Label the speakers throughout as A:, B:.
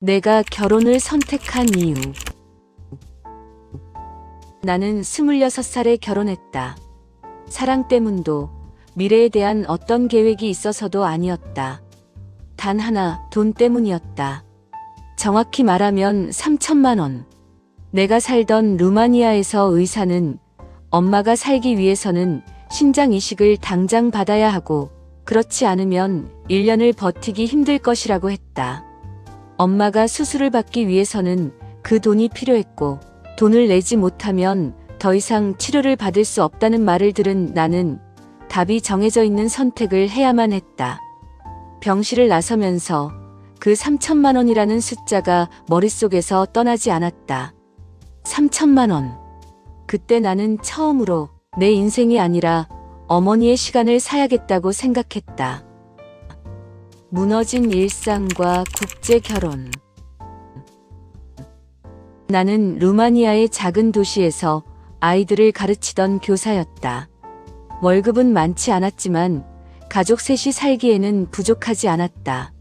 A: 내가 결혼을 선택한 이유. 나는 26살에 결혼했다. 사랑 때문도 미래에 대한 어떤 계획이 있어서도 아니었다. 단 하나, 돈 때문이었다. 정확히 말하면 3천만 원. 내가 살던 루마니아에서 의사는 엄마가 살기 위해서는 신장 이식을 당장 받아야 하고 그렇지 않으면 1년을 버티기 힘들 것이라고 했다. 엄마가 수술을 받기 위해서는 그 돈이 필요했고 돈을 내지 못하면 더 이상 치료를 받을 수 없다는 말을 들은 나는 답이 정해져 있는 선택을 해야만 했다. 병실을 나서면서 그 3천만 원이라는 숫자가 머릿속에서 떠나지 않았다. 3천만 원. 그때 나는 처음으로 내 인생이 아니라 어머니의 시간을 사야겠다고 생각했다. 무너진 일상과 국제 결혼. 나는 루마니아의 작은 도시에서 아이들을 가르치던 교사였다. 월급은 많지 않았지만 가족 셋이 살기에는 부족하지 않았다.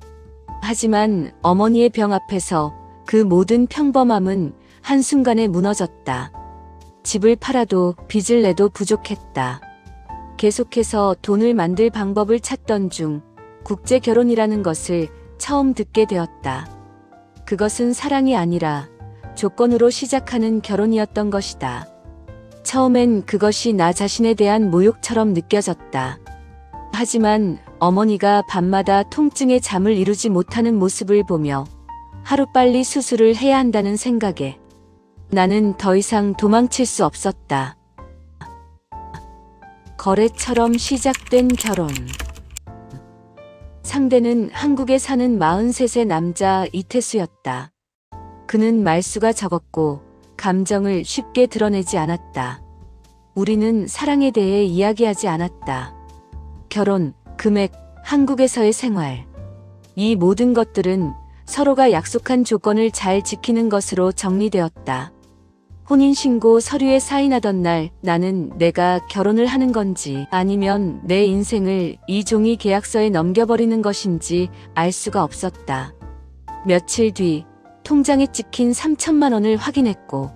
A: 하지만 어머니의 병 앞에서 그 모든 평범함은 한순간에 무너졌다. 집을 팔아도 빚을 내도 부족했다. 계속해서 돈을 만들 방법을 찾던 중 국제 결혼이라는 것을 처음 듣게 되었다. 그것은 사랑이 아니라 조건으로 시작하는 결혼이었던 것이다. 처음엔 그것이 나 자신에 대한 모욕처럼 느껴졌다. 하지만 어머니가 밤마다 통증에 잠을 이루지 못하는 모습을 보며 하루빨리 수술을 해야 한다는 생각에 나는 더 이상 도망칠 수 없었다. 거래처럼 시작된 결혼. 상대는 한국에 사는 43세 남자 이태수였다. 그는 말수가 적었고 감정을 쉽게 드러내지 않았다. 우리는 사랑에 대해 이야기하지 않았다. 결혼, 금액, 한국에서의 생활. 이 모든 것들은 서로가 약속한 조건을 잘 지키는 것으로 정리되었다. 혼인신고 서류에 사인하던 날 나는 내가 결혼을 하는 건지 아니면 내 인생을 이 종이 계약서에 넘겨버리는 것인지 알 수가 없었다. 며칠 뒤 통장에 찍힌 3천만 원을 확인했고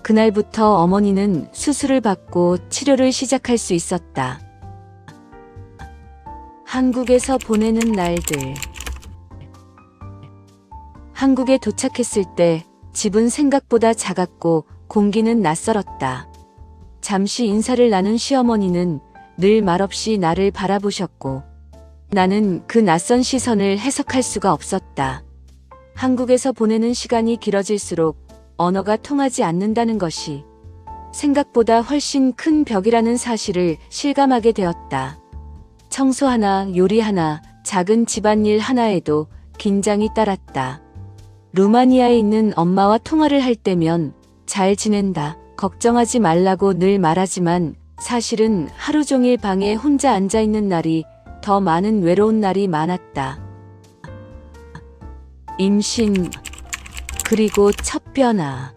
A: 그날부터 어머니는 수술을 받고 치료를 시작할 수 있었다. 한국에서 보내는 날들. 한국에 도착했을 때 집은 생각보다 작았고 공기는 낯설었다. 잠시 인사를 나눈 시어머니는 늘 말없이 나를 바라보셨고 나는 그 낯선 시선을 해석할 수가 없었다. 한국에서 보내는 시간이 길어질수록 언어가 통하지 않는다는 것이 생각보다 훨씬 큰 벽이라는 사실을 실감하게 되었다. 청소 하나, 요리 하나, 작은 집안일 하나에도 긴장이 따랐다. 루마니아에 있는 엄마와 통화를 할 때면 잘 지낸다, 걱정하지 말라고 늘 말하지만 사실은 하루 종일 방에 혼자 앉아 있는 날이 더 많은 외로운 날이 많았다. 임신, 그리고 첫 변화.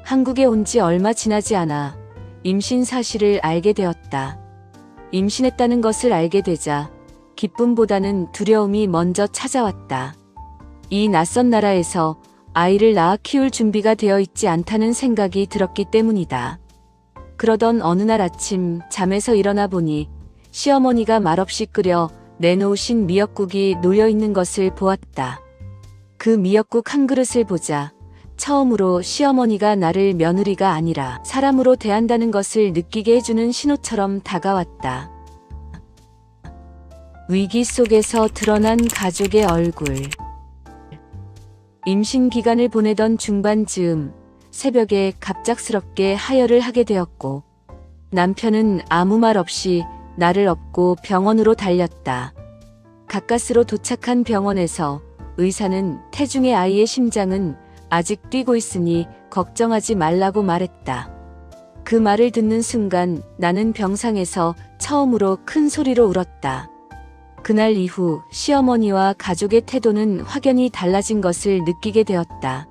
A: 한국에 온 지 얼마 지나지 않아 임신 사실을 알게 되었다. 임신했다는 것을 알게 되자 기쁨보다는 두려움이 먼저 찾아왔다. 이 낯선 나라에서 아이를 낳아 키울 준비가 되어 있지 않다는 생각이 들었기 때문이다. 그러던 어느 날 아침 잠에서 일어나 보니 시어머니가 말없이 끓여 내놓으신 미역국이 놓여있는 것을 보았다. 그 미역국 한 그릇을 보자 처음으로 시어머니가 나를 며느리가 아니라 사람으로 대한다는 것을 느끼게 해주는 신호처럼 다가왔다. 위기 속에서 드러난 가족의 얼굴. 임신 기간을 보내던 중반 즈음 새벽에 갑작스럽게 하혈을 하게 되었고 남편은 아무 말 없이 나를 업고 병원으로 달렸다. 가까스로 도착한 병원에서 의사는 태중의 아이의 심장은 아직 뛰고 있으니 걱정하지 말라고 말했다. 그 말을 듣는 순간 나는 병상에서 처음으로 큰 소리로 울었다. 그날 이후 시어머니와 가족의 태도는 확연히 달라진 것을 느끼게 되었다.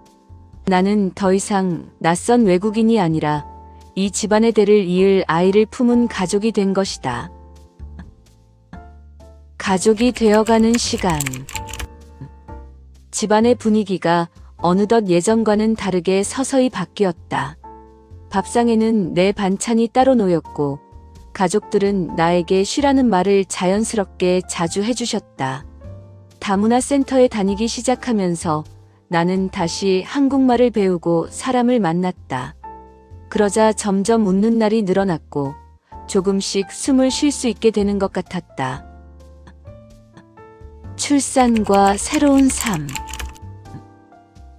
A: 나는 더 이상 낯선 외국인이 아니라 이 집안의 대를 이을 아이를 품은 가족이 된 것이다. 가족이 되어가는 시간. 집안의 분위기가 어느덧 예전과는 다르게 서서히 바뀌었다. 밥상에는 내 반찬이 따로 놓였고 가족들은 나에게 쉬라는 말을 자연스럽게 자주 해주셨다. 다문화 센터에 다니기 시작하면서 나는 다시 한국말을 배우고 사람을 만났다. 그러자 점점 웃는 날이 늘어났고 조금씩 숨을 쉴 수 있게 되는 것 같았다. 출산과 새로운 삶.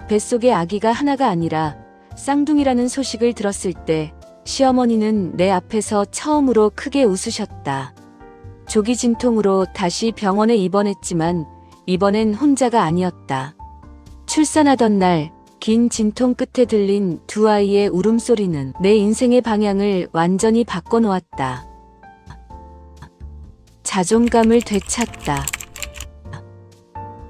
A: 뱃속에 아기가 하나가 아니라 쌍둥이라는 소식을 들었을 때 시어머니는 내 앞에서 처음으로 크게 웃으셨다. 조기 진통으로 다시 병원에 입원했지만 이번엔 혼자가 아니었다. 출산하던 날 긴 진통 끝에 들린 두 아이의 울음소리는 내 인생의 방향을 완전히 바꿔놓았다. 자존감을 되찾다.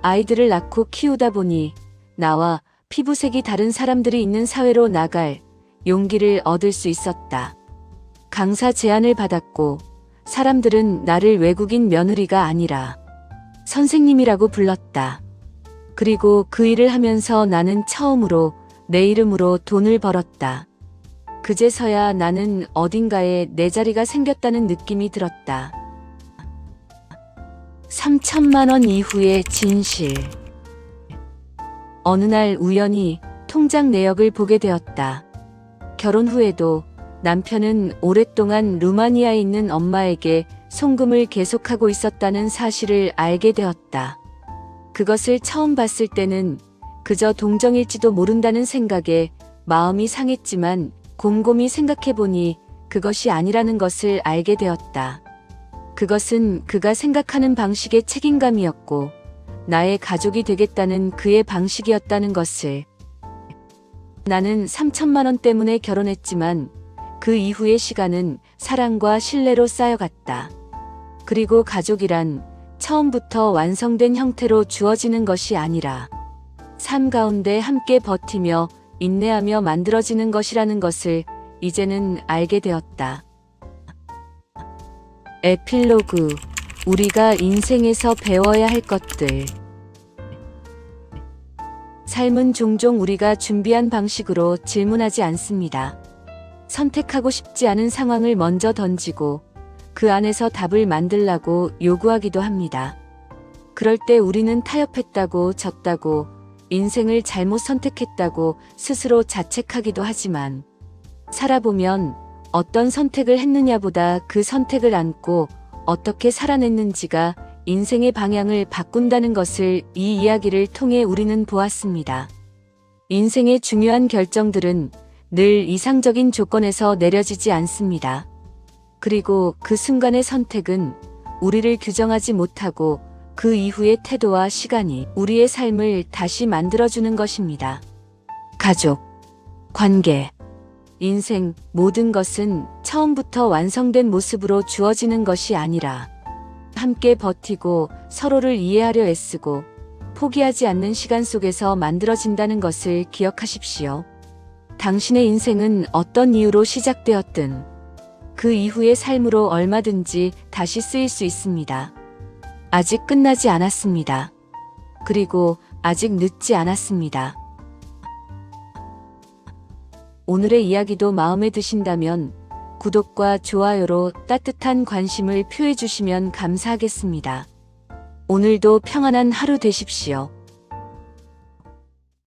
A: 아이들을 낳고 키우다 보니 나와 피부색이 다른 사람들이 있는 사회로 나갈 용기를 얻을 수 있었다. 강사 제안을 받았고 사람들은 나를 외국인 며느리가 아니라 선생님이라고 불렀다. 그리고 그 일을 하면서 나는 처음으로 내 이름으로 돈을 벌었다. 그제서야 나는 어딘가에 내 자리가 생겼다는 느낌이 들었다. 3천만 원 이후의 진실. 어느 날 우연히 통장 내역을 보게 되었다. 결혼 후에도 남편은 오랫동안 루마니아에 있는 엄마에게 송금을 계속하고 있었다는 사실을 알게 되었다. 그것을 처음 봤을 때는 그저 동정일지도 모른다는 생각에 마음이 상했지만 곰곰이 생각해보니 그것이 아니라는 것을 알게 되었다. 그것은 그가 생각하는 방식의 책임감이었고 나의 가족이 되겠다는 그의 방식이었다는 것을. 나는 3천만 원 때문에 결혼했지만 그 이후의 시간은 사랑과 신뢰로 쌓여갔다. 그리고 가족이란 처음부터 완성된 형태로 주어지는 것이 아니라 삶 가운데 함께 버티며 인내하며 만들어지는 것이라는 것을 이제는 알게 되었다. 에필로그. 우리가 인생에서 배워야 할 것들. 삶은 종종 우리가 준비한 방식으로 질문하지 않습니다. 선택하고 싶지 않은 상황을 먼저 던지고 그 안에서 답을 만들라고 요구하기도 합니다. 그럴 때 우리는 타협했다고, 졌다고, 인생을 잘못 선택했다고 스스로 자책하기도 하지만 살아보면 어떤 선택을 했느냐보다 그 선택을 안고 어떻게 살아냈는지가 인생의 방향을 바꾼다는 것을 이 이야기를 통해 우리는 보았습니다. 인생의 중요한 결정들은 늘 이상적인 조건에서 내려지지 않습니다. 그리고 그 순간의 선택은 우리를 규정하지 못하고 그 이후의 태도와 시간이 우리의 삶을 다시 만들어주는 것입니다. 가족, 관계, 인생, 모든 것은 처음부터 완성된 모습으로 주어지는 것이 아니라 함께 버티고 서로를 이해하려 애쓰고 포기하지 않는 시간 속에서 만들어진다는 것을 기억하십시오. 당신의 인생은 어떤 이유로 시작되었든 그 이후의 삶으로 얼마든지 다시 쓰일 수 있습니다. 아직 끝나지 않았습니다. 그리고 아직 늦지 않았습니다. 오늘의 이야기도 마음에 드신다면 구독과 좋아요로 따뜻한 관심을 표해 주시면 감사하겠습니다. 오늘도 평안한 하루 되십시오.